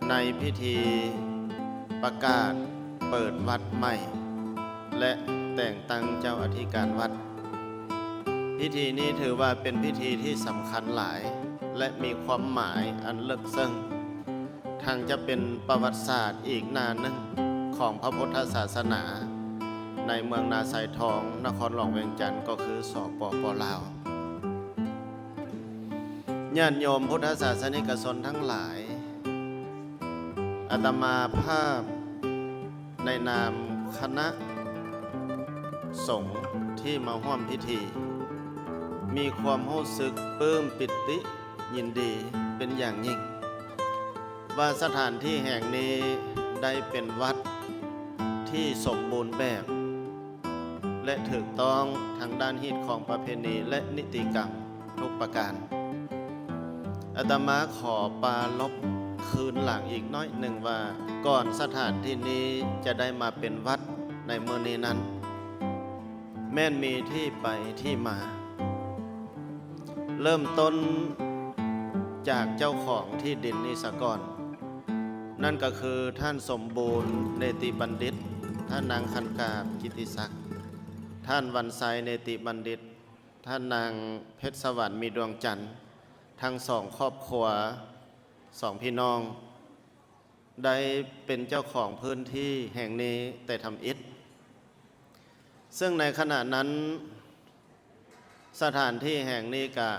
ในพิธีประกาศเปิดวัดใหม่และแต่งตั้งเจ้าอธิการวัดพิธีนี้ถือว่าเป็นพิธีที่สำคัญหลายและมีความหมายอันลึกซึ้งทางจะเป็นประวัติศาสตร์อีกหน้าหนึ่งของพระพุทธศาสนาในเมืองนาไซทองนครหลวงเวียงจันทร์ก็คือสปป.ลาวญาติโยมพุทธศาสนิกชนทั้งหลายอาตมาภาพในนามคณะสงฆ์ที่มาร่วมพิธีมีความรู้สึกปลื้มปิติยินดีเป็นอย่างยิ่งว่าสถานที่แห่งนี้ได้เป็นวัดที่สมบูรณ์แบบและถูกต้องทางด้านฮีตของประเพณีและนิติกรรมทุกประการอาตมาขอปรารภคืนหลังอีกน้อยหนึ่งว่าก่อนสถานที่นี้จะได้มาเป็นวัดในเมื่อนี้นั้นแม่นมีที่ไปที่มาเริ่มต้นจากเจ้าของที่ดินนี้ซะก่อนนั่นก็คือท่านสมบูรณ์เนติบัณฑิตท่านนางคันกาบกิติศักดิ์ท่านวันไซเนติบัณฑิตท่านนางเพชรสวรรค์มีดวงจันทร์ทั้งสองครอบครัวสองพี่น้องได้เป็นเจ้าของพื้นที่แห่งนี้แต่ทำอิฐซึ่งในขณะนั้นสถานที่แห่งนี้ก็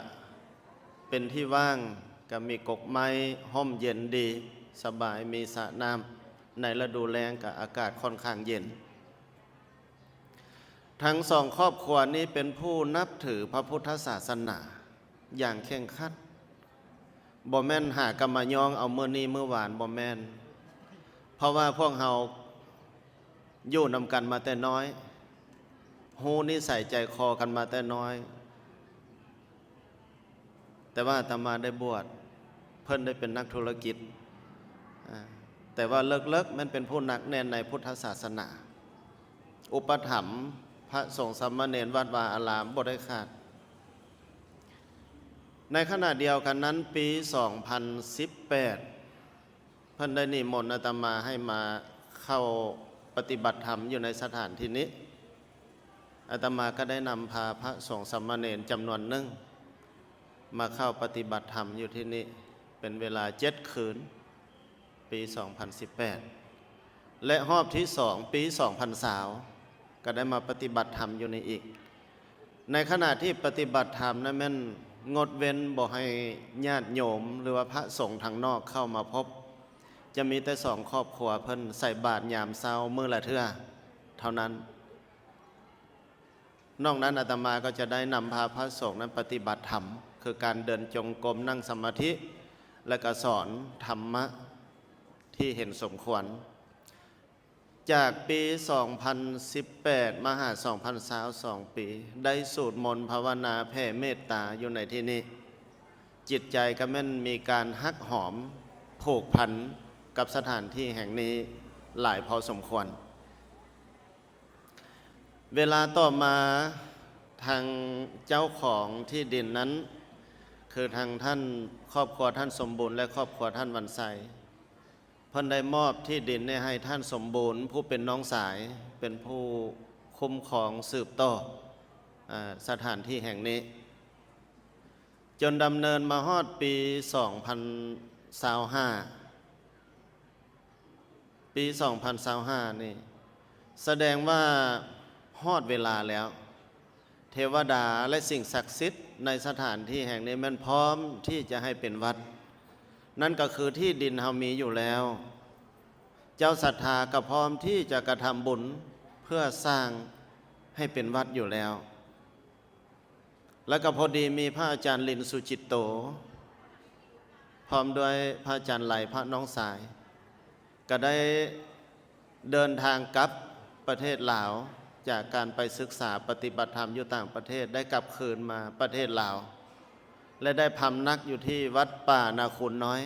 เป็นที่ว่างก็มีกกไม้ห้มเย็นดีสบายมีสระน้ำในฤดูแล้งกับอากาศค่อนข้างเย็นทั้งสองครอบครัวนี้เป็นผู้นับถือพระพุทธศาสนาอย่างเคร่งครัดบ่แม่นหากำมายองเอาเมื่อนี้เมื่อวานบ่แม่นเพราะว่าพวกเราอยู่นำกันมาแต่น้อยฮู้นิสัยใจคอกันมาแต่น้อยแต่ว่าอาตมาได้บวชเพิ่นได้เป็นนักธุรกิจแต่ว่าเลิกมันเป็นผู้หนักแน่นในพุทธศาสนาอุปถัมภ์พระสงฆ์สามเณรวัดวาอารามบ่ได้ขาดในขณะเดียวกันนั้นปี 2018 เพิ่นได้นิมนต์อาตมาให้มาเข้าปฏิบัติธรรมอยู่ในสถานที่นี้อาตมาก็ได้นำพาพระสงฆ์สามเณรจำนวนหนึ่งมาเข้าปฏิบัติธรรมอยู่ที่นี่เป็นเวลา7 คืนปี 2018 และรอบที่2ปี 2020 ก็ได้มาปฏิบัติธรรมอยู่ในอีกในขณะที่ปฏิบัติธรรมนั้นแม่นงดเว้นบ่ให้ญาติโยมหรือว่าพระสงฆ์ทางนอกเข้ามาพบจะมีแต่2 ครอบครัวเพิ่นใส่บาตรยามเช้ามื้อละเทื่อเท่านั้นนอกนั้นอาตมาก็จะได้นำพาพระสงฆ์นั้นปฏิบัติธรรมคือการเดินจงกรมนั่งสมาธิและก็สอนธรรมะที่เห็นสมควรจากปี 2018 มาหา 2022 ปีได้สูตรมนต์ภาวนาแผ่เมตตาอยู่ในที่นี้จิตใจก็แม่นมีการฮักหอมผูกพันกับสถานที่แห่งนี้หลายพอสมควรเวลาต่อมาทางเจ้าของที่ดินนั้นคือทางท่านครอบครัวท่านสมบูรณ์และครอบครัวท่านวันไซเพิ่นได้มอบที่ดินให้ท่านสมบูรณ์ผู้เป็นน้องสายเป็นผู้คุ้มครองสืบต่อสถานที่แห่งนี้จนดำเนินมาฮอดปี 2025 ปี 2025 นี่แสดงว่าฮอดเวลาแล้วเทวดาและสิ่งศักดิ์สิทธิ์ในสถานที่แห่งนี้มันพร้อมที่จะให้เป็นวัดนั่นก็คือที่ดินเฮามีอยู่แล้วเจ้าศรัทธาก็พร้อมที่จะกระทำบุญเพื่อสร้างให้เป็นวัดอยู่แล้วแล้วก็พอดีมีพระอาจารย์ลินสุจิตโตพร้อมด้วยพระอาจารย์ไหลพระน้องสายก็ได้เดินทางกลับประเทศลาวจากการไปศึกษาปฏิบัติธรรมอยู่ต่างประเทศได้กลับคืนมาประเทศลาวและได้พำนักอยู่ที่วัดป่านาคุณน้อย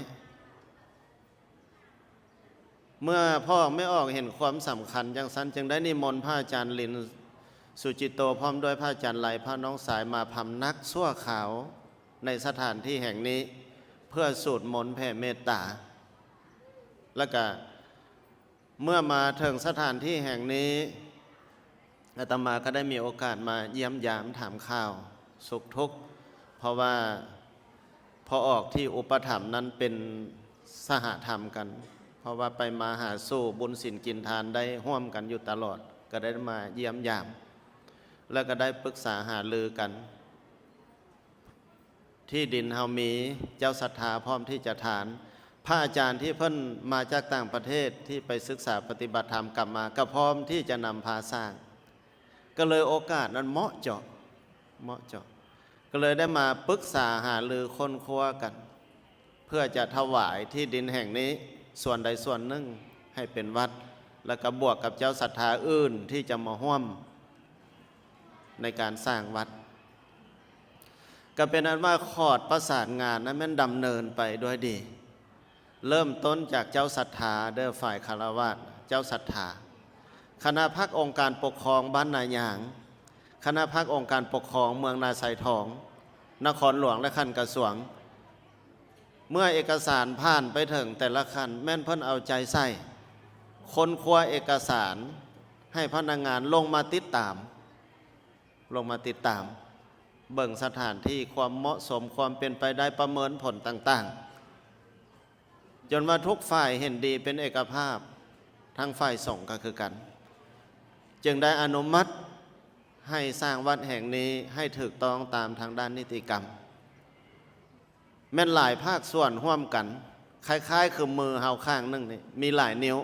เมื่อพ่อไม่ออกเห็นความสำคัญจังสันจึงได้นิมนต์พระอาจารย์ลินสุจิตโตพร้อมด้วยพระอาจารย์ไหลพระน้องสายมาพำนักชั่วขาวในสถานที่แห่งนี้เพื่อสูตรมนต์แผ่เมตตา แล้วก็เมื่อมาถึงสถานที่แห่งนี้อาตมาก็ได้มีโอกาสมาเยี่ยมยามถามข่าวสุขทุกข์เพราะว่าพอออกที่อุปถัมภ์นั้นเป็นสหธรรมกันเพราะว่าไปมาหาสู่บุญศีลกินทานได้ร่วมกันอยู่ตลอดก็ได้มาเยี่ยมยามแล้วก็ได้ปรึกษาหารือกันที่ดินเฮามีเจ้าศรัทธาพร้อมที่จะทานพระอาจารย์ที่เพิ่นมาจากต่างประเทศที่ไปศึกษาปฏิบัติธรรมกลับมาก็พร้อมที่จะนำพาสร้างก็เลยโอกาสนั้นเหมาะเจาะก็เลยได้มาปรึกษาหารือค้นคว้ากัน เพื่อจะถวายที่ดินแห่งนี้ส่วนใดส่วนหนึ่งให้เป็นวัดแล้วก็บวกกับเจ้าศรัทธาอื่นที่จะมาร่วมในการสร้างวัดก็เป็นอันว่าขอดประสานงานนั้นมันดำเนินไปด้วยดีเริ่มต้นจากเจ้าศรัทธาเด้อฝ่ายคฤหัสถ์เจ้าศรัทธาคณะพักองค์การปกครองบ้านนายางคณะพักองค์การปกครองเมืองนาไซทองนครหลวงและคันกระทรวงเมื่อเอกสารผ่านไปถึงแต่ละคันแม่นเพิ่นเอาใจใส่ค้นคว้าเอกสารให้พนักงานลงมาติดตามเบิ่งสถานที่ความเหมาะสมความเป็นไปได้ประเมินผลต่างๆจนว่าทุกฝ่ายเห็นดีเป็นเอกภาพทั้งฝ่ายสงฆ์ก็คือกันจึงได้อนุมัติให้สร้างวัดแห่งนี้ให้ถูกต้องตามทางด้านนิติกรรมแม่นหลายภาคส่วนร่วมกันคล้ายๆคือมือเฮาข้างนึงนี่มีหลายนิ้ว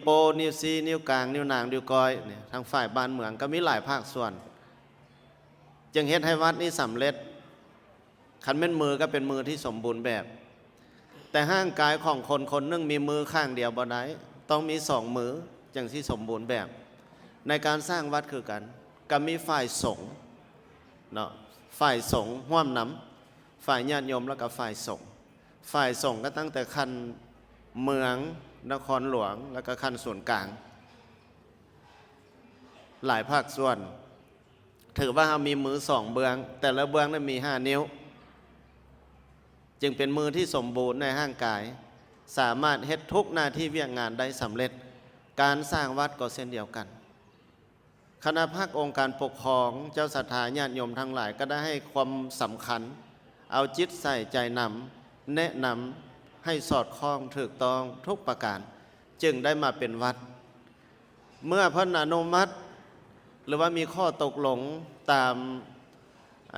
โปนิ้วซีนิ้วกลางนิ้วนางนิ้วก้อยเนี่ยทางฝ่ายบ้านเมืองก็มีหลายภาคส่วนจึงเฮ็ดให้วัดนี้สำเร็จคันแม่นมือก็เป็นมือที่สมบูรณ์แบบแต่ร่างกายของคนคนนึงมีมือข้างเดียวบ่ได้ต้องมีสองมือจังที่สมบูรณ์แบบในการสร้างวัดคือกันก็มีฝ่ายสงฆ์เนาะฝ่ายสงฆ์ร่วมนำฝ่ายญาติโยมแล้วก็ฝ่ายสงฆ์ก็ตั้งแต่ขั้นเมืองนครหลวงแล้วก็ขั้นส่วนกลางหลายภาคส่วนถือว่ามีมือสองเบื้องแต่ละเบื้องนั้นมี5 นิ้วจึงเป็นมือที่สมบูรณ์ในร่างกายสามารถเฮ็ดทุกหน้าที่เวียกงานได้สำเร็จการสร้างวัดก็เช่นเดียวกันคณะภาคองค์การปกครองเจ้าศรัทธาญาติโยมทั้งหลายก็ได้ให้ความสำคัญเอาจิตใส่ใจนำแนะนำให้สอดคล้องถูกต้องทุกประการจึงได้มาเป็นวัดเมื่อพระอนุมัติหรือว่ามีข้อตกลงตาม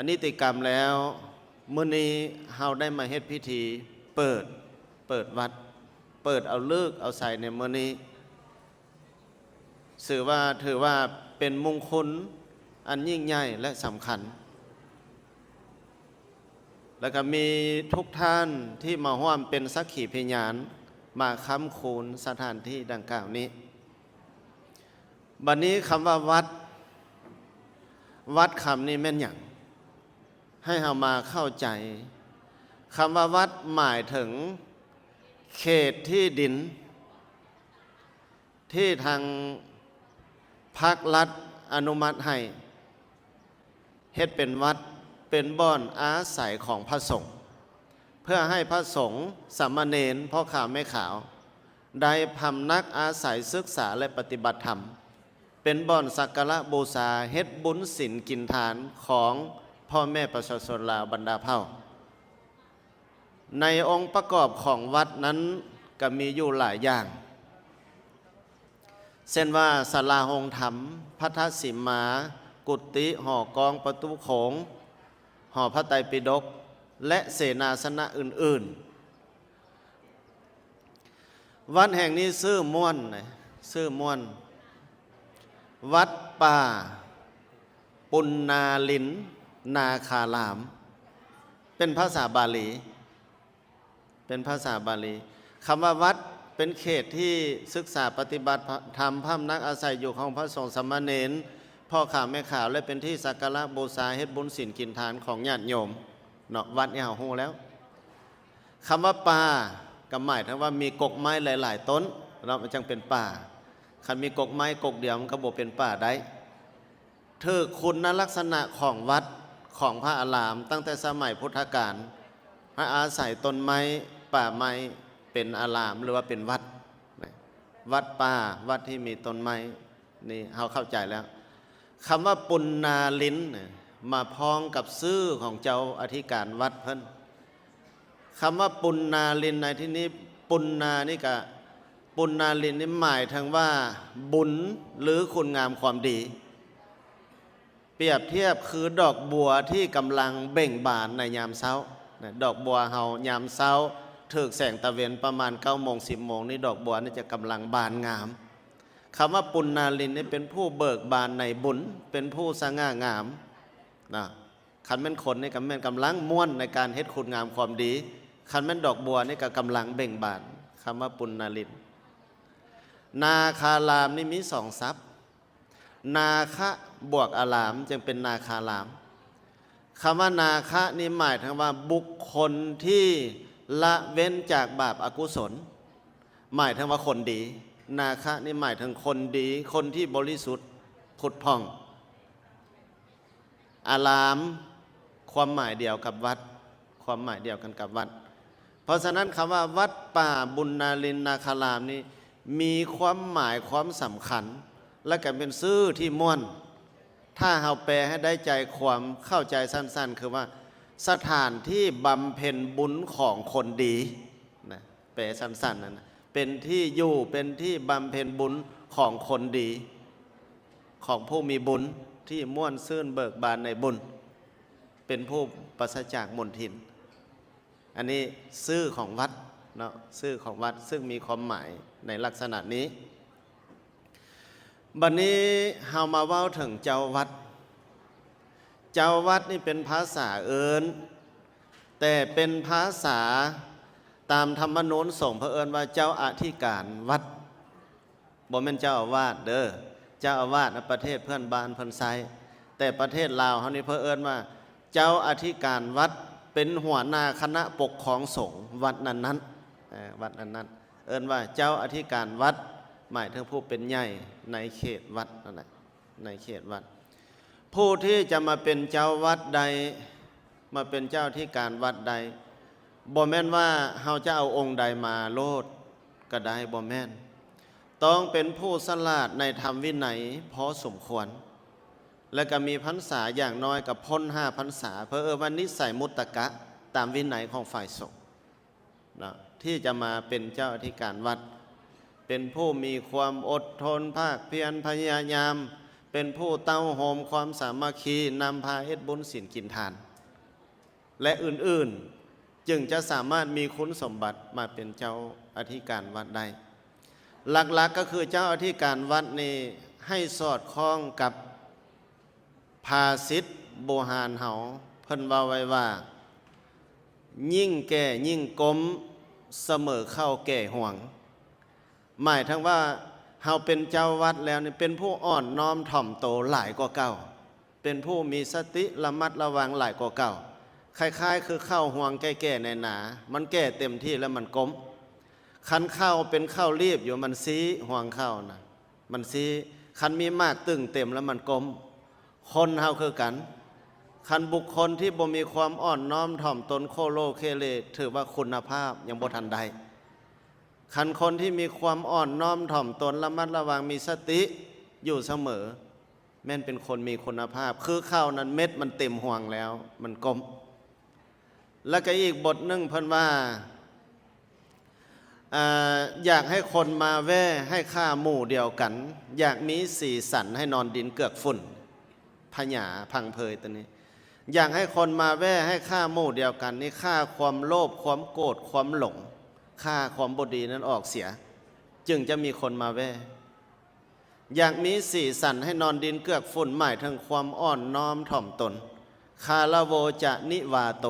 นิติกรรมแล้วมื้อนี้เฮาได้มาเฮ็ดพิธีเปิดวัดเปิดเอาฤกษ์เอาใส่ในมื้อนี้ถือว่าเป็นมงคลอันยิ่งใหญ่และสำคัญแล้วก็มีทุกท่านที่มาร่วมเป็นสักขีพยานมาค้ำคูณสถานที่ดังกล่าวนี้บัดนี้คำว่าวัดคำนี้แม่นหยังให้เรามาเข้าใจคำว่าวัดหมายถึงเขตที่ดินที่ทางภาครัฐอนุมัติให้เฮ็ดเป็นวัดเป็นบ่อนอาศัยของพระสงฆ์เพื่อให้พระสงฆ์สามเณรพ่อขาวแม่ขาวได้พำนักอาศัยศึกษาและปฏิบัติธรรมเป็นบ่อนสักการะบูชาเฮ็ดบุญศีลกินทานของพ่อแม่ประชาชนลาวบรรดาเผ่าในองค์ประกอบของวัดนั้นก็มีอยู่หลายอย่างเช่นว่าศาลาโฮงธรรมพัทธสิมา กุฏิหอกองประตูโขงหอพระไตรปิฎกและเสนาสนะอื่นๆวัดแห่งนี้ชื่อม่วนวัดป่าปุณณาลินนาคารามเป็นภาษาบาลีคำว่าวัดเป็นเขตที่ศึกษาปฏิบัติธรรมพำนักอาศัยอยู่ของพระสงฆ์สามเณรพ่อข่าวแม่ข่าวและเป็นที่สักการะบูชาเฮ็ดบุญศีลกินทานของญาติโยมเนาะวัดนี่เฮาฮู้แล้วคำว่าป่าก็หมายถึงว่ามีกกไม้หลายๆต้นเราจึงเป็นป่าคันมีกกไม้กกเดียวมันก็บ่เป็นป่าได้ถือคุณลักษณะของวัดของพระอารามตั้งแต่สมัยพุทธกาลพระอาศัยต้นไม้ป่าไม้เ เป็นอารามหรือว่าเป็นวัดวัดป่าวัดที่มีต้นไม้นี่เราเข้าใจแล้วคำว่าปุณนาลินมาพ้องกับชื่อของเจ้าอธิการวัดเพิ่นคำว่าปุณนาลินในที่นี้ปุณนานี่กะปุณนาลินนี่หมายถึงว่าบุญหรือคุณงามความดีเปรียบเทียบคือดอกบัวที่กำลังเบ่งบานในยามเช้าดอกบัวเฮายามเช้าถึกแสงตะเวนประมาณ9 โมง 10 โมงนี่ดอกบัวนี่จะกำลังบานงามคำว่าปุณนาลินนี่เป็นผู้เบิกบานในบุญเป็นผู้สง่างามนะคันแม่นคนนี่ก็แม่นกำลังม่วนในการเฮ็ดคุณงามความดีคันแม่นดอกบัวนี่ก็กำลังเบ่งบานคำว่าปุณนาลินนาคารามนี่มี2 ศัพท์นาคะบวกอารามจึงเป็นนาคารามคำว่านาคะนี่หมายถึงว่าบุคคลที่ละเว้นจากบาปอกุศลหมายถึงว่าคนดีนาคะนี่หมายถึงคนดีคนที่บริสุทธิ์ผุดผ่องอารามความหมายเดียวกับวัดความหมายเดียวกันกับวัดเพราะฉะนั้นคำว่าวัดป่าบุญนาลินนาคารามนี่มีความหมายความสำคัญและก็เป็นชื่อที่ม่วนถ้าเราแปลให้ได้ใจความเข้าใจสั้นๆคือว่าสถานที่บำเพ็ญบุญของคนดีนะแปลสั้นๆนั่นนะเป็นที่อยู่เป็นที่บำเพ็ญบุญของคนดีของผู้มีบุญที่ม่วนซื่นเบิกบานในบุญเป็นผู้ปราศจากมลทินอันนี้ชื่อของวัดเนาะชื่อของวัดซึ่งมีความหมายในลักษณะนี้บัดนี้เฮามาเว้าถึงเจ้าวัดเจ้าวัดนี่เป็นภาษาเอิ้นแต่เป็นภาษาตามธรรมนูญสงฆ์เอิ้นว่าเจ้าอธิการวัดบ่แม่นเจ้าอาวาสเด้อเจ้าอาวาสในประเทศเพื่อนบ้านเพิ่นไซแต่ประเทศลาวเฮานี่เพิ่นเอิ้นว่าเจ้าอธิการวัดเป็นหัวหน้าคณะปกครองสงฆ์วัดนั้นๆวัดนั้นๆเอิ้นว่าเจ้าอธิการวัดหมายถึงผู้เป็นใหญ่ในเขตวัดนั่นแหละในเขตวัดผู้ที่จะมาเป็นเจ้าวัดใดมาเป็นเจ้าที่การวัดใดบ่แม่นว่าเฮาจะเอาองค์ใดมาโลดก็ได้บ่แม่นต้องเป็นผู้ฉลาดในธรรมวินัยพอสมควรและก็มีพรรษาอย่างน้อยกับพ้น5 พรรษาเพื่อว่านิสัยมุตตะตามวินัยของฝ่ายสงฆ์นะที่จะมาเป็นเจ้าอธิการวัดเป็นผู้มีความอดทนภาคเพียรพยายามเป็นผู้เต้าโหมความสามัคคีนำพาเฮ็ดบุญศีลกินทานและอื่นๆจึงจะสามารถมีคุณสมบัติมาเป็นเจ้าอธิการวัดได้หลักๆก็คือเจ้าอธิการวัดนี่ให้สอดคล้องกับภาษิตโบราณเฮาเพิ่นว่าไว้ว่ายิ่งแก่ยิ่งก้มเสมอเข้าแก่ห่วงหมายถึงว่าเฮาเป็นเจ้าวัดแล้วนี่เป็นผู้อ่อนน้อมถ่อมโตหลายกว่าเก่าเป็นผู้มีสติระมัดระวังหลายกว่าเก่าคล้ายๆคือข้าวห่วงแก่ๆในหนามันแก่เต็มที่แล้วมันก้มคันข้าวเป็นข้าวรีบอยู่มันซีห่วงข้าวนะมันซีคันมีมากตึงเต็มแล้วมันก้มคนเฮาคือกันคันบุคคลที่บ่มีความอ่อนน้อมถ่อมตนโคโลเคเลถือว่าคุณภาพยังบ่ทันใดคันคนที่มีความอ่อนน้อมถ่อมตนระมัดระวังมีสติอยู่เสมอแม่นเป็นคนมีคุณภาพคือข้าวนั้นเม็ดมันเต็มห่วงแล้วมันกลมแล้วก็อีกบทหนึ่งเพิ่นว่าอยากให้คนมาแว่ให้ฆ่าหมู่เดียวกันอยากมีสีสันให้นอนดินเกือกฝุ่นพญาพังเพยตัวนี้อยากให้คนมาแว่ให้ฆ่าหมู่เดียวกันนี่ฆ่าความโลภความโกรธความหลงฆ่าความบดีนั้นออกเสียจึงจะมีคนมาแว่อยากมีสีสันให้นอนดินเกือกฝุ่นหมายถึงความอ่อนน้อมถ่อมตนคาลาโวจะนิวาโต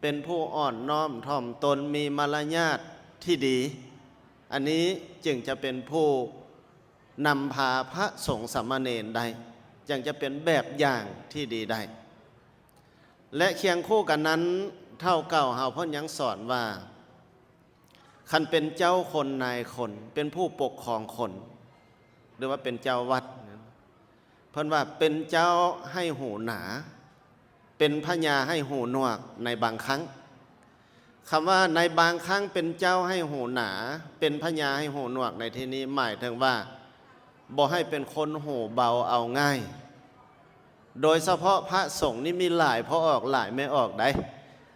เป็นผู้อ่อนน้อมถ่อมตนมีมารยาทที่ดีอันนี้จึงจะเป็นผู้นำพาพระสงฆ์สามเณรได้จึงจะเป็นแบบอย่างที่ดีได้และเคียงคู่กันนั้นเท่าเก่าเฮาเพิ่นยังสอนว่าคันเป็นเจ้าคนนายคนเป็นผู้ปกครองคนหรือว่าเป็นเจ้าวัดเพิ่นว่าเป็นเจ้าให้หูหนาเป็นพญาให้หูหนวกในบางครั้ง คำว่าในบางครั้งเป็นเจ้าให้หูหนา เป็นพญาให้หูหนวกในที่นี้หมายถึงว่าบ่ให้เป็นคนหูเบาเอาง่าย โดยเฉพาะพระสงฆ์นี่มีหลายพอออกหลายไม่ออกได้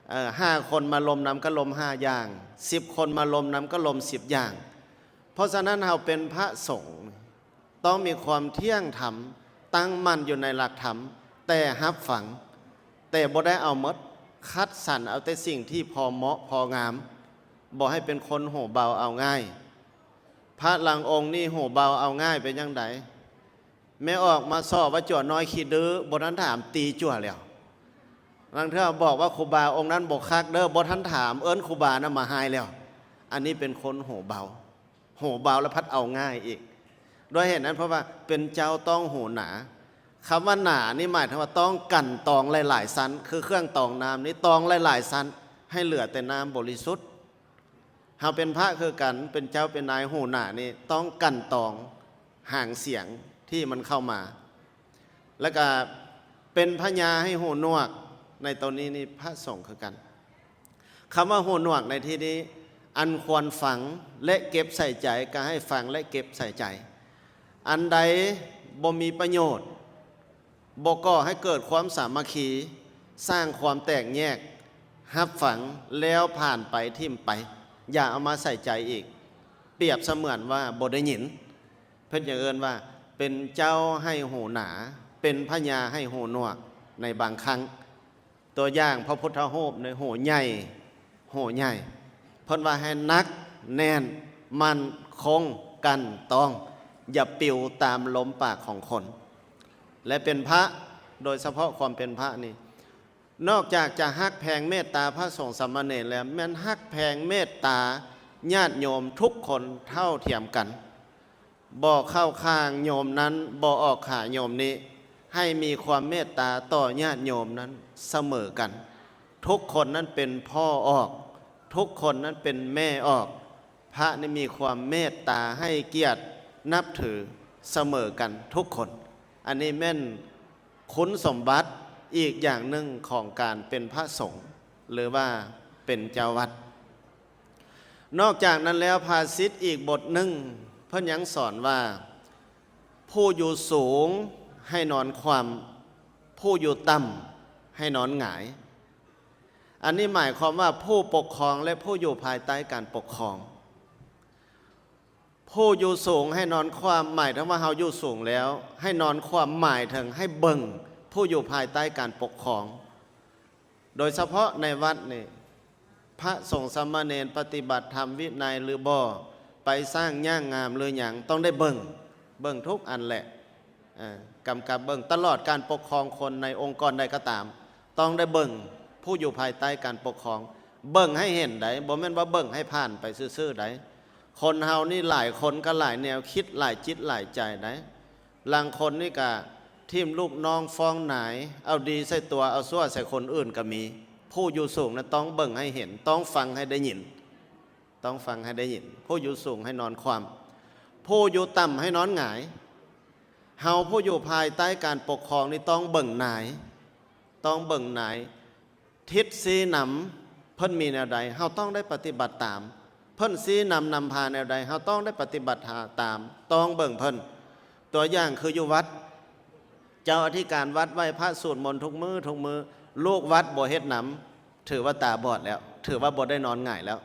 5 คนมาลมน้ำก็ลม5 อย่าง10 คนมาลมน้ำก็ลม10 อย่างเพราะฉะนั้นเราเป็นพระสงฆ์ต้องมีความเที่ยงธรรมตั้งมั่นอยู่ในหลักธรรมแต่ฮับฝังแต่บ่ได้เอาหมดคัดสรรเอาแต่สิ่งที่พอเหมาะพองามบ่ให้เป็นคนโหเบาเอาง่ายพระหลังองค์นี่โหเบาเอาง่ายเป็นยังไงแม่ออกมาสอบว่าจั่วน้อยขี้ดื้อบนนั้นถามตีจั่วแล้วบางเทื่อบอกว่าครูบาองค์นั้นบอกคักเด้อบนท่านถามเอิ้นครูบานะมาหายแล้วอันนี้เป็นคนโหเบาแล้วพัดเอาง่ายอีกด้วยเหตุนั้นเพราะว่าเป็นเจ้าต้องโหหนาคำว่าหนานี่หมายถึงว่าต้องกั่นตองหลายๆชั้นคือเครื่องตองน้ำนี้ตองหลายๆชั้นให้เหลือแต่น้ำบริสุทธิ์เฮาเป็นพระคือกันเป็นเจ้าเป็นนายโหหนานี่ต้องกั่นตองห่างเสียงที่มันเข้ามาแล้วก็เป็นพญาให้โหนวกในตอนนี้นี่พระสงฆ์คือกันคำว่าโหนวกในที่นี้อันควรฝังและเก็บใส่ใจก็ให้ฝังและเก็บใส่ใจอันใดบ่มีประโยชน์บ่ก่อให้เกิดความสามัคคีสร้างความแตกแยกหับฝังแล้วผ่านไปทิ่มไปอย่าเอามาใส่ใจอีกเปรียบเสมือนว่าบ่ได้ยินเพิ่นจะเอิ้นว่าเป็นเจ้าให้หูหนาเป็นพญาให้หูหนวกในบางครั้งตัวอย่างพระพุทธรูปในหูใหญ่เพิ่นว่าให้นักแน่นมันคงกันต้องอย่าปิวตามลมปากของคนและเป็นพระโดยเฉพาะความเป็นพระนี่นอกจากจะฮักแพงเมตตาพระสงฆ์สามเณรแล้วแม้นฮักแพงเมตตาญาติโยมทุกคนเท่าเทียมกันบ่เข้าข้างโยมนั้นบ่ออกขาโยมนี้ให้มีความเมตตาต่อญาติโยมนั้นเสมอกันทุกคนนั้นเป็นพ่อออกทุกคนนั้นเป็นแม่ออกพระนี่มีความเมตตาให้เกียรตินับถือเสมอกันทุกคนอันนี้แม่นคุณสมบัติอีกอย่างหนึ่งของการเป็นพระสงฆ์หรือว่าเป็นเจ้าวัดนอกจากนั้นแล้วภาษิตอีกบทหนึ่งเพิ่นยังสอนว่าผู้อยู่สูงให้นอนความผู้อยู่ต่ำให้นอนหงายอันนี้หมายความว่าผู้ปกครองและผู้อยู่ภายใต้การปกครองผู้อยู่สูงให้นอนความหมายถึงว่าเฮาอยู่สูงแล้วให้นอนความหมายถึงให้เบิ่งผู้อยู่ภายใต้การปกครองโดยเฉพาะในวัดนี่พระสงฆ์สามเณรปฏิบัติธรรมวินัยหรือบ่ไปสร้างย่างงามหรือหยังต้องได้เบิ่งทุกอันแหละกำกับเบิ่งตลอดการปกครองคนในองค์กรใดก็ตามต้องได้เบิ่งผู้อยู่ภายใต้การปกครองเบิ่งให้เห็นได้บ่แม่นว่าเบิ่งให้ผ่านไปซื่อๆได้คนเฮานี่หลายคนก็หลายแนวคิดหลายจิตหลายใจได้บางคนนี่ก็ทิ่มลูกน้องฟ้องหนายเอาดีใส่ตัวเอาซั่วใส่คนอื่นก็มีผู้อยู่สูงนั้นต้องเบิ่งให้เห็นต้องฟังให้ได้ยินผู้อยู่สูงให้นอนความผู้อยู่ต่ำให้นอนหงายเฮาผู้อยู่ภายใต้การปกครองนี่ต้องเบิ่งหนายทิศสีนำเพิ่นมีแนวใดเฮาต้องได้ปฏิบัติตามเพิ่นสีนำพาแนวใดเฮาต้องได้ปฏิบัติตามต้องเบิ่งเพิ่นตัวอย่างคืออยู่วัดเจ้าอธิการวัดไหว้พระสวดมนต์ทุกมื้อลูกวัดบ่เฮ็ดนำถือว่าตาบอดแล้วถือว่าบ่ได้นอนหงายแล้ว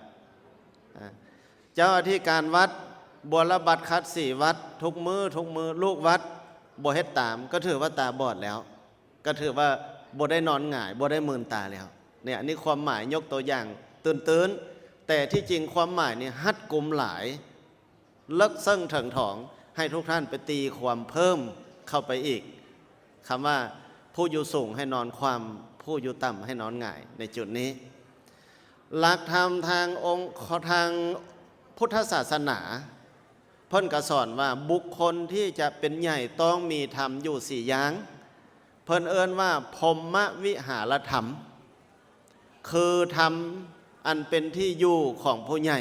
เจ้าอธิการวัดบัวระบัดคัดสี่วัดทุกมื้อลูกวัดบ่เฮ็ดตามก็ถือว่าตาบอดแล้วก็ถือว่าบ่ได้นอนหงายบ่ได้มืนตาแล้วเนี่ยนี่ความหมายยกตัวอย่างตื่นแต่ที่จริงความหมายนี่ฮัดกุมหลายลึกซึ้งถึงถองให้ทุกท่านไปตีความเพิ่มเข้าไปอีกคำว่าผู้อยู่สูงให้นอนความผู้อยู่ต่ำให้นอนหงายในจุดนี้หลักธรรมทางพุทธศาสนาเพิ่นก็สอนว่าบุคคลที่จะเป็นใหญ่ต้องมีธรรมอยู่สี่อย่างเพิ่นเอิ้นว่าพรหมวิหารธรรมคือธรรมอันเป็นที่อยู่ของผู้ใหญ่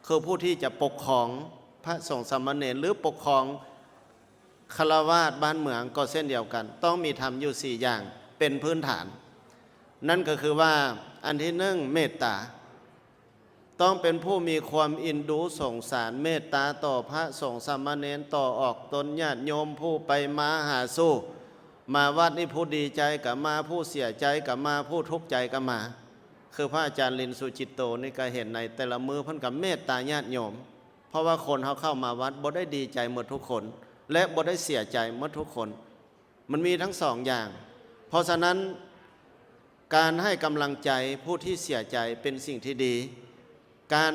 คือผู้ที่จะปกครองพระสงฆ์สามเณรหรือปกครองฆราวาสบ้านเมืองก็เช่นเดียวกันต้องมีธรรมอยู่สี่อย่างเป็นพื้นฐานนั่นก็คือว่าอันที่หนึ่งเมตตา ต้องเป็นผู้มีความอินดูสงสารเมตตาต่อพระสงฆ์สามเณรต่อออกตนญาติโยมผู้ไปมาหาสู้มาวัดนี่ผู้ดีใจกับมาผู้เสียใจกับมาผู้ทุกข์ใจกับมาคือพระอาจารย์ลินสุจิตโตนี่ก็เห็นในแต่ละมือเพิ่นกับเมตตาญาติโยมเพราะว่าคนเขาเข้ามาวัดบ่ได้ดีใจหมดทุกคนและบ่ได้เสียใจหมดทุกคนมันมีทั้งสองอย่างเพราะฉะนั้นการให้กำลังใจผู้ที่เสียใจเป็นสิ่งที่ดีการ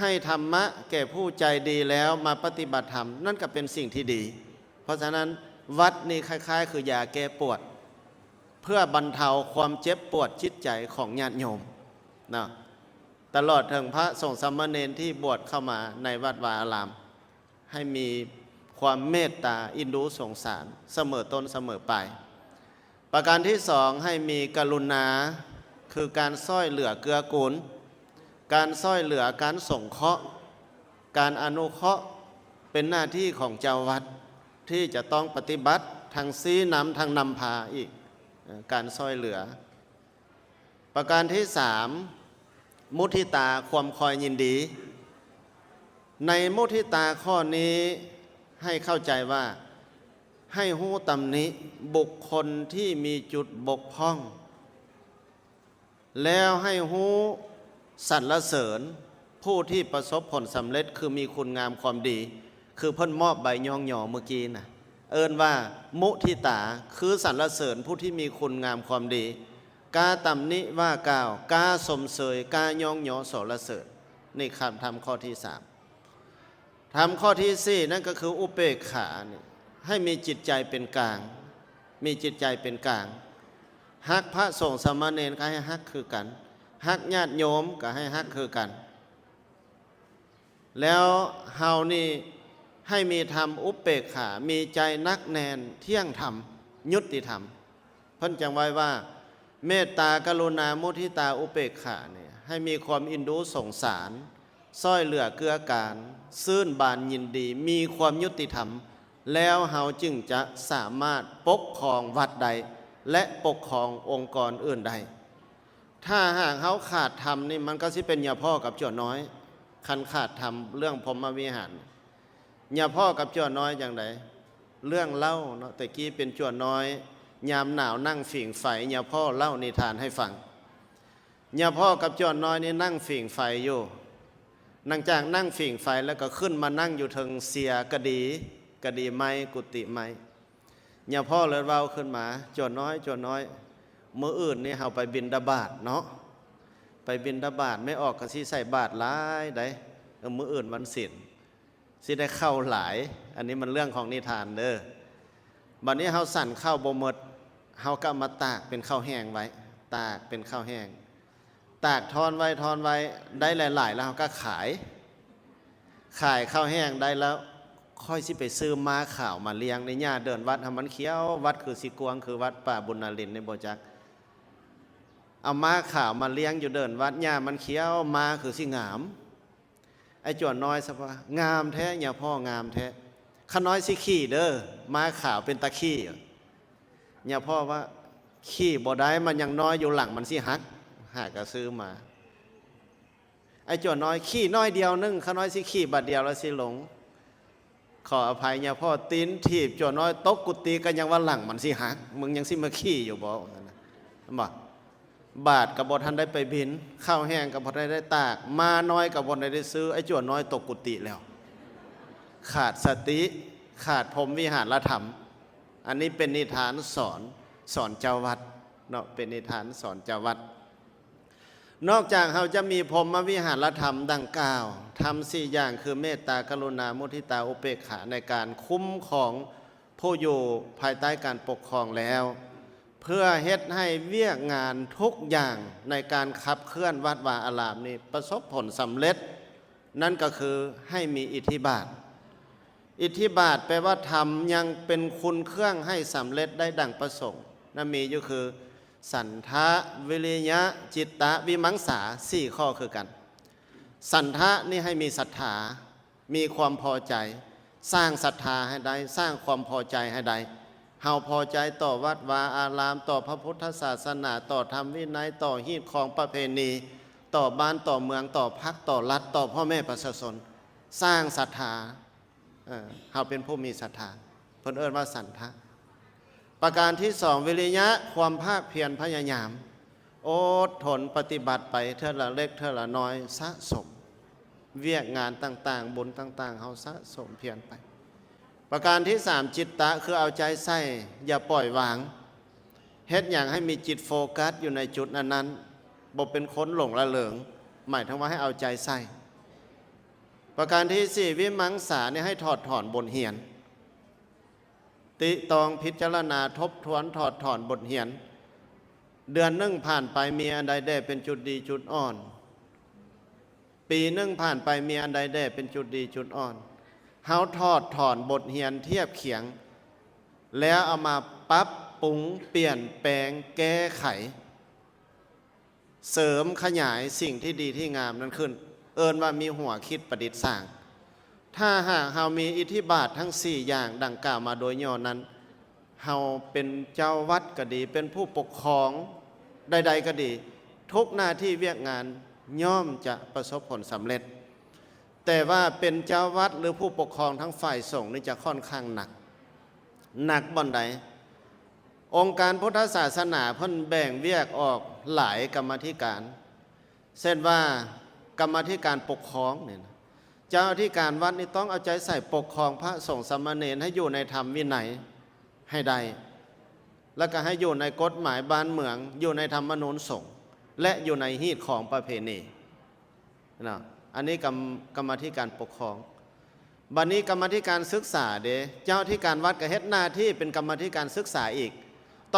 ให้ธรรมะแก่ผู้ใจดีแล้วมาปฏิบัติธรรมนั่นก็เป็นสิ่งที่ดีเพราะฉะนั้นวัดนี่คล้ายๆคือยาแก้ปวดเพื่อบรรเทาความเจ็บปวดจิตใจของญาติโยมนะตลอดถึงพระสงฆ์สามเณรที่บวชเข้ามาในวัดวาอารามให้มีความเมตตาอินดูสงสารเสมอต้นเสมอปลายประการที่สองให้มีกรุณาคือการช่วยเหลือเกื้อกูลการช่วยเหลือการสงเคราะห์การอนุเคราะห์เป็นหน้าที่ของเจ้าวัดที่จะต้องปฏิบัติทางซี้นำทางนำพาอีกการช่วยเหลือประการที่สามมุทิตาความคอยยินดีในมุทิตาข้อนี้ให้เข้าใจว่าให้หู้ตำหนิบุคคลที่มีจุดบกพร่องแล้วให้หู้สรรเสริญผู้ที่ประสบผลสำเร็จคือมีคุณงามความดีคือเพิ่นมอบใบย่องหย่อเมื่อกี้นะเอิ้นว่ามุทิตาคือสรรเสริญผู้ที่มีคุณงามความดีกาตำหนิว่ากล่าวกาสมเสยกาย่องหย่อสรรเสริญนี่คำทำข้อที่สามทำข้อที่สี่นั่นก็คืออุเบกขาเนี่ยให้มีจิตใจเป็นกลางมีจิตใจเป็นกลางฮักพระสงฆ์สามเณรก็ให้ฮักคือกันฮักญาติโยมก็ให้ฮักคือกันแล้วเฮานี่ให้มีธรรมอุเบกขามีใจนักแน่นเที่ยงธรรมยุติธรรมเพิ่นจังไว้ว่าเมตตากรุณามุทิตาอุเบกขาเนี่ยให้มีความอินดูสงสารซ้อยเหลือเกื้อการซื่นบานยินดีมีความยุติธรรมแล้วเฮาจึงจะสามารถปกครองวัดใดและปกครององค์กรอื่นใดถ้าหากเฮาขาดธรรมนี่มันก็สิเป็นยาพ่อกับเจ้าน้อยคันขาดธรรมเรื่องพรหมวิหารยาพ่อกับเจ้าน้อยอย่างไรเรื่องเล่าเนาะแต่กี้เป็นเจ้าน้อยยามหนาวนั่งฝิ่งไฟยาพ่อเล่านิทานให้ฟังยาพ่อกับเจ้าน้อยนี่นั่งฝิ่งไฟอยู่นั่งจากนั่งฝิ่งไฟแล้วก็ขึ้นมานั่งอยู่เทิงเสียกระดีไม้กุฏิไม้ยาพ่อเลยเว้าขึ้นมาเจ้าน้อยมื้ออื่นนี่เฮาไปบิณฑบาตเนาะไปบิณฑบาตไม่ออกก็สิใส่บาตรหลายได้มื้ออื่นวันศีลสิได้เข้าหลายอันนี้มันเรื่องของนิทานเด้อบัดนี้เฮาสั่นข้าวบ่หมดเฮาก็มาตากเป็นข้าวแห้งไว้ตากเป็นข้าวแห้งตากทอนไว้ได้หลายๆแล้วเฮาก็ขายข้าวแห้งได้แล้วค่อยสิไปซื้อม้าขาวมาเลี้ยงในหญ้าเดินวัดให้มันเขียววัดคือสิกวงคือวัดป่าบุญนารินในบ่จักเอาม้าขาวมาเลี้ยงอยู่เดินวัดหญ้ามันเขียวม้าคือสิงามไอ้จวนน้อยซะว่างามแท้อย่าพ่องามแท้ข้าน้อยสิขี้เด้อม้าขาวเป็นตะขี้อย่าพ่อว่าขี้บ่ได้มันยังน้อยอยู่หลังมันสิหักหากก็ซื้อมาไอ้จวนน้อยขี้น้อยเดียวนึงข้าน้อยสิขี้บาดเดียวแล้วสิหลงขออภัยอย่าพ่อตีนถีบจวนน้อยตกกุฏิก็ยังว่าหลังมันสิหักมึงยังสิมาขี้อยู่บ่บอกบาทกับบทันได้ไปบินข้าวแห้งกับบทันได้ตากมาน้อยกับบทันได้ซื้อไอ้จวนน้อยตกกุฏิแล้วขาดสติขาดพรหมวิหารธรรมอันนี้เป็นนิทานสอนเจ้าวัดเนาะเป็นนิทานสอนเจ้าวัดนอกจากเราจะมีพรหมวิหารธรรมดังกล่าวทำ4อย่างคือเมตตากรุณามุทิตาอุเบกขาในการคุ้มของผู้อยู่ภายใต้การปกครองแล้วเพื่อเฮ็ดให้เวียกงานทุกอย่างในการขับเคลื่อนวัดวาอารามนี้ประสบผลสำเร็จนั่นก็คือให้มีอิทธิบาทอิทธิบาทแปลว่าทำยังเป็นคุณเครื่องให้สำเร็จได้ดังประสงค์นั่นมีอยู่คือสันทะวิริยะจิตตะวิมังสา4ข้อคือกันสันทะนี่ให้มีศรัทธามีความพอใจสร้างศรัทธาให้ได้สร้างความพอใจให้ได้เฮาพอใจต่อวัดวาอารามต่อพระพุทธศาสนาต่อธรรมวินัยต่อฮีตของประเพณี ต่อบ้านต่อเมืองต่อพรรคต่อรัฐต่อพ่อแม่ประชาชนสร้างศรัทธาเฮาเป็นผู้มีศรัทธาเพิ่นเอิ้นว่าสันทะประการที่สองวิริยะความภาคเพียรพยายามอดทนปฏิบัติไปเท่าละเล็กเท่าละน้อยสะสมเวียกงานต่างๆบุญต่างๆเฮาสะสมเพียรไปประการที่สามจิตตะคือเอาใจใส่อย่าปล่อยวางเฮ็ดอย่างให้มีจิตโฟกัสอยู่ในจุดนั้นๆบ่เป็นคนหลงละเหลิงหมายถึงว่าให้เอาใจใส่ประการที่สี่วิมังสาเนี่ยให้ถอดถอนบทเรียนติตองพิจารณาทบทวนถอดถอนบทเรียนเดือนหนึ่งผ่านไปมีอันใดได้เป็นจุดดีจุดอ่อนปีหนึ่งผ่านไปมีอันใดได้เป็นจุดดีจุดอ่อนเฮาถอดถอนบทเรียนเทียบเคียงแล้วเอามาปรับปรุงเปลี่ยนแปลงแก้ไขเสริมขยายสิ่งที่ดีที่งามนั้นขึ้นเอิ้นว่ามีหัวคิดประดิษฐ์สร้างถ้าหากเฮามีอิทธิบาททั้ง4อย่างดังกล่าวมาโดยย่อนั้นเฮาเป็นเจ้าวัดก็ดีเป็นผู้ปกครองใดๆก็ดีทุกหน้าที่เวียกงานย่อมจะประสบผลสำเร็จแต่ว่าเป็นเจ้าวัดหรือผู้ปกครองทั้งฝ่ายสงฆ์นี่จะค่อนข้างหนักบ่อนใดองค์การพุทธศาสนาเพิ่นแบ่งเวียกออกหลายกรรมาธิการเช่นว่ากรรมาธิการปกครองเนี่ยเจ้าที่การวัดนี่ต้องเอาใจใส่ปกครองพระสงฆ์สามเณรให้อยู่ในธรรมวินัยให้ได้แล้วก็ให้อยู่ในกฎหมายบ้านเมืองอยู่ในธรรมนูญสงฆ์และอยู่ในฮีตของประเพณีนะอันนี้กรรมาธิการปกครองบัดนี้กรรมาธิการศึกษาเด้เจ้าที่การวัดก็เฮ็ดหน้าที่เป็นกรรมาธิการศึกษาอีก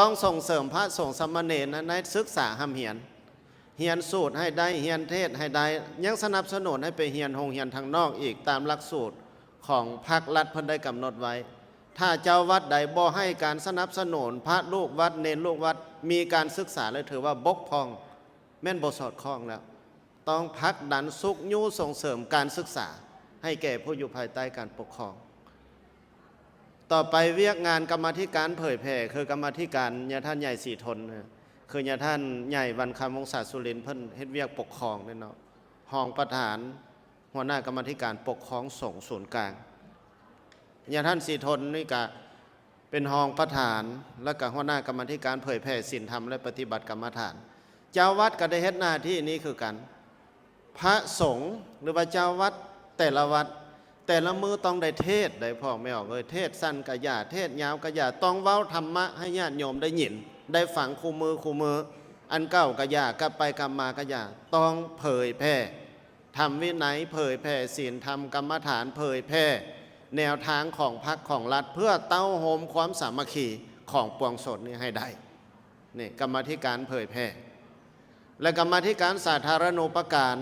ต้องส่งเสริมพระสงฆ์สามเณรในศึกษาห้ำเหียนเฮียนสูตรให้ได้เฮียนเทศให้ได้ยังสนับสนุนให้ไปเฮียนโรงเฮียนทางนอกอีกตามหลักสูตรของภาครัฐเพิ่นได้กำหนดไว้ถ้าเจ้าวัดใดบ่ให้การสนับสนุนพระลูกวัดเนรลูกวัดมีการศึกษาแล้วถือว่าบกพร่องแม่นบ่สอดคล้องแล้วต้องผลักดันสุกยุส่งเสริมการศึกษาให้แก่ผู้อยู่ภายใต้การปกครองต่อไปเวียกงานกรรมาธิการเผยแผ่คือกรรมาธิการญาท่านใหญ่สีทนคือญาท่านใหญ่วันคำวงศาสุรินทร์เพิ่นเฮ็ดเวียกปกครองเนี่ยเนาะห้องประธานหัวหน้ากรรมาธิการปกครองสงฆ์ศูนย์กลางญาท่านสีทนนี่ก็เป็นห้องประธานและก็หัวหน้ากรรมาธิการเผยแผ่ศีลธรรมและปฏิบัติกรรมฐานเจ้าวัดก็ได้เฮ็ดหน้าที่นี้คือกันพระสงฆ์หรือว่าเจ้าวัดแต่ละวัดแต่ละมือต้องได้เทศได้พ่อไม่ออกเลยเทศสั้นกะยาเทศยาวกะยาต้องเว้าธรรมะให้ญาติโยมได้ยินได้ฝังคู่มืออันเก่ากะยากลับไปกลับมากะยาต้องเผยแพร่ทำวินัยเผยแพร่ศีลธรรมกรรมฐานเผยแพร่แนวทางของพรรคของรัฐเพื่อเต้าโฮมความสามัคคีของปวงชนนี้ให้ได้นี่กรรมาธิการเผยแพร่และกรรมาธิการสาธารณูปการ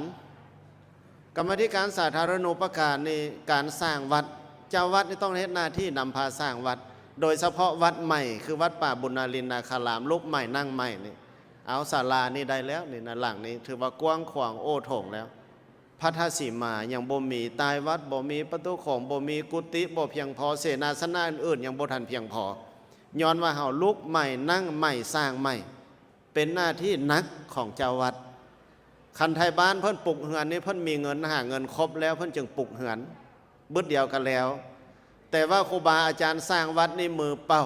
กรรมาธิการสาธารณูปการในการสร้างวัดเจ้าวัดนี่ต้องเฮ็ดหน้าที่นำพาสร้างวัดโดยเฉพาะวัดใหม่คือวัดป่าบุญนารินนาคารามลุกใหม่นั่งใหม่นี่เอาศาลานี่ได้แล้วนี่นะหลังนี้ถือว่ากว้างขวางโอ้โถงแล้วพระธาตุสีมายังบ่มีตายวัดบ่มีประตูโขงบ่มีกุฏิบ่เพียงพอเสนาสนะอื่นๆยังบ่ทันเพียงพอย้อนว่าเฮาลุกใหม่นั่งใหม่สร้างใหม่เป็นหน้าที่นักของเจ้าวัดคันไทยบ้านเพิ่นปลุกเหือนนี่เพิ่นมีเงินหาเงินครบแล้วเพิ่นจึงปลุกเหือนบึดเดียวกันแล้วแต่ว่าครูบาอาจารย์สร้างวัดนี่มือเป้า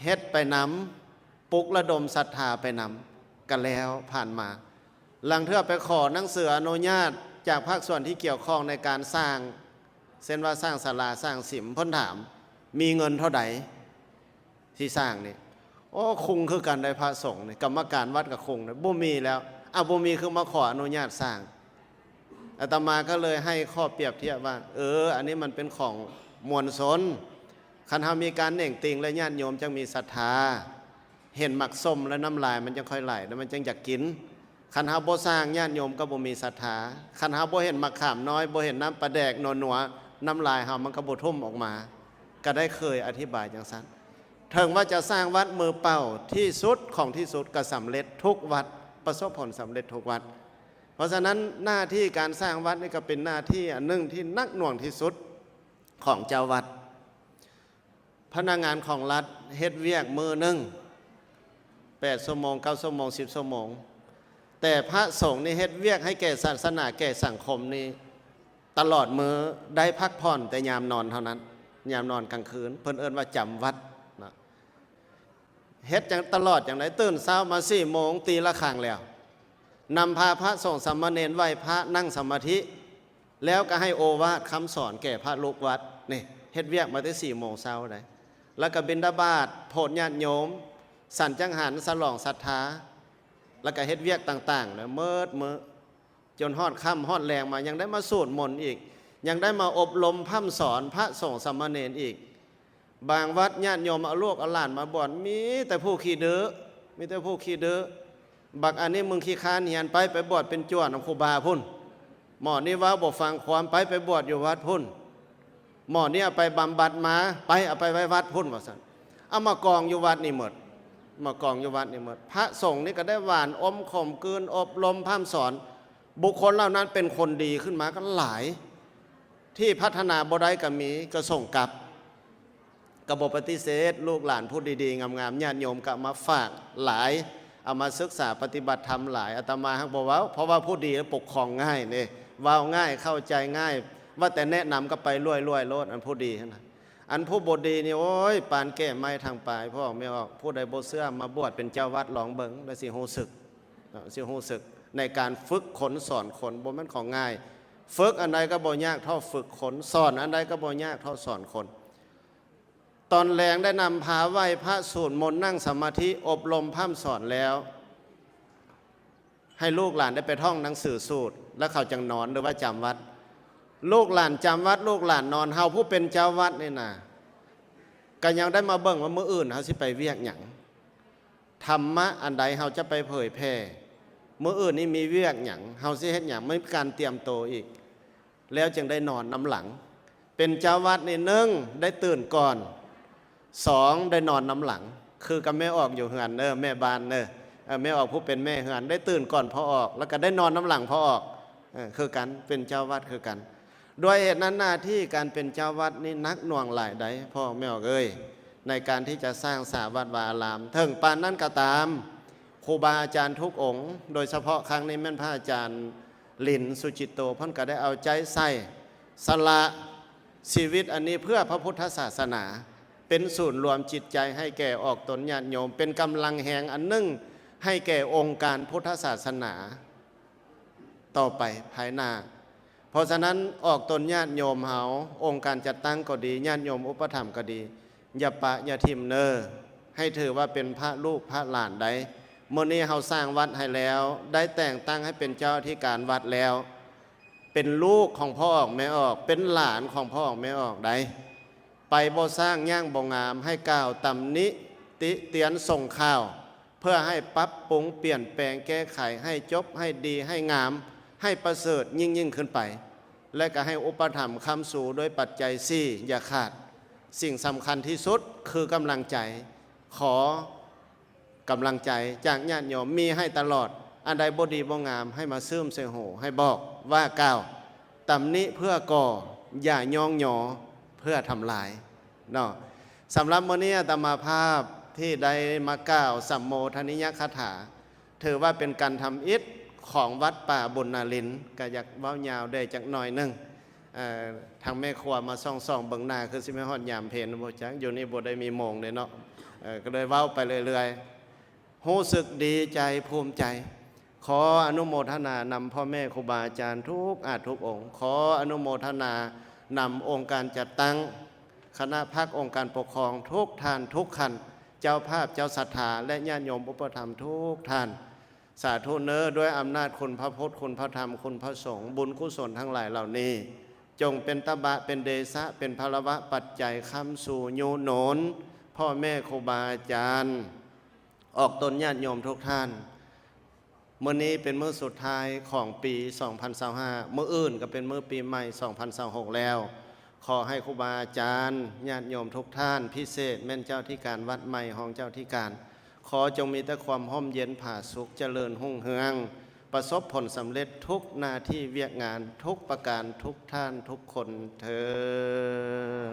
เฮ็ดไปนำปลุกระดมศรัทธาไปนำกันแล้วผ่านมาหลังเทื่อไปขอหนังสืออนุญาตจากภาคส่วนที่เกี่ยวข้องในการสร้างเช่นว่าสร้างศาลาสร้างสิมเพิ่นถามมีเงินเท่าใดที่สร้างนี่โอ้คงคือกันได้พระสงฆ์นี่กรรมการวัดกับคงบ่มีแล้วบ่มีคือมาขออนุญาตสร้างอาตมาก็เลยให้ข้อเปรียบเทียบว่าอันนี้มันเป็นของมวลชนคันเฮามีการเน่งติงและญาติโยมจังมีศรัทธาเห็นหมักส้มและน้ำลายมันจังค่อยไหลแล้วมันจังอยากกินคันเฮาบ่สร้างญาติโยมก็บ่มีศรัทธาคันเฮาบ่เห็นมะขามน้อยบ่เห็นน้ำปลาแดกนัวๆน้ำลายเฮามันก็บ่ทุ่มออกมาก็ได้เคยอธิบายจังซั่นถึงว่าจะสร้างวัดมือเป่าที่สุดของที่สุดก็สำเร็จทุกวัดประสบผลสำเร็จทุกวัดเพราะฉะนั้นหน้าที่การสร้างวัดนี่ก็เป็นหน้าที่อันหนึ่งที่นักหน่วงที่สุดของเจ้าวัดพนักงานของรัฐเฮ็ดเวียกมือหนึ่ง8 ชั่วโมง9 ชั่วโมง10 ชั่วโมง แต่พระสงฆ์นี่เฮ็ดเวียกให้แก่ศาสนาแก่สังคมนี่ตลอดมื้อได้พักผ่อนแต่ยามนอนเท่านั้นยามนอนกลางคืนเพิ่นเอิ้นว่าจำวัดนะเฮ็ดจังตลอดอย่างไรตื่นเช้ามา4 โมงตีละครั้งแล้วนำพาพระสงฆ์สามเณรไหว้พระนั่งสมาธิแล้วก็ให้โอวาทคำสอนแก่พระลูกวัดนี่เฮ็ดเวียกมาตั้ง4 โมงเช้าได้แล้วก็บิณฑบาตโพธิญาติโยมสันจังหันสลองศรัทธาแล้วก็เฮ็ดเวียกต่างๆแล้วมื้อจนฮอดค่ำฮอดแรงมายังได้มาสวดมนต์อีกยังได้มาอบรมพร่ำสอนพระสงฆ์สามเณรอีกบางวัดญาติโยมเอาลูกเอาหลานมาบวชมีแต่ผู้ขี้ดื้อมีแต่ผู้ขี้ดื้อบักอันนี้มึงขี้ค้านเหียนไปบวชเป็นจ้วนของครูบาพุ่นหมอนี่ว่าบ่ฟังความไปบวชอยู่วัดพุ่นหมอนี่เอาไปบำบัดมาเอาไปไว้วัดพุ่นว่าซั่นเอามากองอยู่วัดนี่หมดมากองอยู่วัดนี่หมดพระสงฆ์นี่ก็ได้หวานอมข่มกืนอบรมพร่ำสอนบุคคลเหล่านั้นเป็นคนดีขึ้นมาก็หลายที่พัฒนาบ่ได้ก็มีก็ส่งกลับกระบบปฏิเสธลูกหลานพูดดีๆงามๆญาติโยมก็มาฝากหลายเอามาศึกษาปฏิบัติธรรมหลายอาตมาฮักบอกว่าเพราะว่าผู้ดีปกครองง่ายนี่เว้าง่ายเข้าใจง่ายว่าแต่แนะนำก็ไปรวยโลดอันผู้ดีนะอันผู้บดีนี่โอ้ยปานแก้ไม้ทางปลายพ่อไม่ออกผู้ใดบ่เชื่อมาบวชเป็นเจ้าวัดหลองเบิงแล้วสิรู้สึกในการฝึกขนสอนคนบ่แม่นของง่ายฝึกอันใดก็บ่ยากเท่าฝึกขนสอนอันใดก็บ่ยากเท่าสอนคนตอนแรงได้นำพาไหว้พระสวดมนต์นั่งสมาธิอบรมพร่ำสอนแล้วให้ลูกหลานได้ไปท่องหนังสือสูตรแล้วเขาจังนอนหรือว่าจำวัดลูกหลานจำวัดลูกหลานนอนเฮาผู้เป็นเจ้าวัดนี่นะก็ยังได้มาเบิ่งว่ามื้ออื่นเฮาสิไปเวียกหยังธรรมะอันใดเฮาจะไปเผยแพร่มื้ออื่นนี่มีเวียกหยังเฮาสิเฮ็ดหยังไม่มีการเตรียมโตวอีกแล้วจึงได้นอนน้ำหลังเป็นเจ้าวัดนี่1ได้ตื่นก่อน2ได้นอนน้ำหลังคือกับแม่ออกอยู่เฮือนแม่บ้านแม่ออกผู้เป็นแม่เฮือนได้ตื่นก่อนพอออกแล้วก็ได้นอนน้ำหลังพอออกคือกันเป็นเจ้าวัดคือกันด้วยเหตุนั้นหน้าที่การเป็นเจ้าวัดนี่นักหน่วงหลายใดพ่อแม่ออกในการที่จะสร้างสาวัดวาอารามถึงปานนั้นก็ตามครูบาอาจารย์ทุกองค์โดยเฉพาะครั้งนี้แม่นพระอาจารย์ลินสุจิตโตเพิ่นก็ได้เอาใจใส่สละชีวิตอันนี้เพื่อพระพุทธศาสนาเป็นศูนย์รวมจิตใจให้แก่ออกตนญาติโยมเป็นกำลังแห่งอันหนึ่งให้แก่องค์การพุทธศาสนาต่อไปภายหน้าเพราะฉะนั้นออกตนญาติโยมเฮาองค์การจัดตั้งก็ดีญาติโยมอุปถัมภ์ก็ดีอย่าปะอย่าทิมให้ถือว่าเป็นพระลูกพระหลานใดเมื่อนี้เฮาสร้างวัดให้แล้วได้แต่งตั้งให้เป็นเจ้าที่การวัดแล้วเป็นลูกของพ่อออกแม่ออกเป็นหลานของพ่อออกแม่ออกใดไปบ่สร้างย่างบ่งามให้กล่าวตำหนิติเตียนส่งข่าวเพื่อให้ปรับปรุงเปลี่ยนแปลงแก้ไขให้จบให้ดีให้งามให้ประเสริฐยิ่งขึ้นไปและก็ให้อุปถัมภ์คำสู่ด้วยปัจจัย4อย่าขาดสิ่งสำคัญที่สุดคือกำลังใจขอกำลังใจจากญาติโยมมีให้ตลอดอันใดบ่ดีบ่งามให้มาซึมใส่หูให้บอกว่ากล่าวตำหนิเพื่อก่ออย่ายองหยอเพื่อทำลายเนาะสำหรับมื้อนี้อาตมาภาพที่ได้มากล่าวสัมโมทนิยคาถาถือว่าเป็นการทำอิฐของวัดป่าบุญนาลินก็อยากเว้ายาวได้จักหน่อยนึงทางแม่ครัวมาส่องเบิ่งหน้าคือสิแม่ฮอดยามเพลบ่จักอยู่นี่บ่ได้มีโมงเด้เนาะก็เลยเว้าไปเรื่อยๆรู้สึกดีใจภูมิใจขออนุโมทนานำพ่อแม่ครูบาอาจารย์ทุกทุกองค์ขออนุโมทนานำองค์การจัดตั้งคณะภาคองค์การปกครองทุกท่านทุกขันเจ้าภาพเจ้าศรัทธาและญาติโยมอุปถัมภ์ทุกท่านสาธุด้วยอำนาจคุณพระพุทธคุณพระธรรมคุณพระสงฆ์บุญกุศลทั้งหลายเหล่านี้จงเป็นตบะเป็นเดชะเป็นพลวะปัจจัยค้ำสู่ยูโหนนพ่อแม่ครูบาอาจารย์ออกตนญาติโยมทุกท่านมื้อนี้เป็นมื้อสุดท้ายของปี 2025 มื้ออื่นก็เป็นมื้อปีใหม่ 2026 แล้วขอให้ครูบาอาจารย์ญาติโยมทุกท่านพิเศษแม่นเจ้าที่การวัดใหม่ของเจ้าที่การขอจงมีแต่ความร่มเย็นผาสุขเจริญรุ่งเรืองประสบผลสำเร็จทุกหน้าที่เวียกงานทุกประการทุกท่านทุกคนเถิด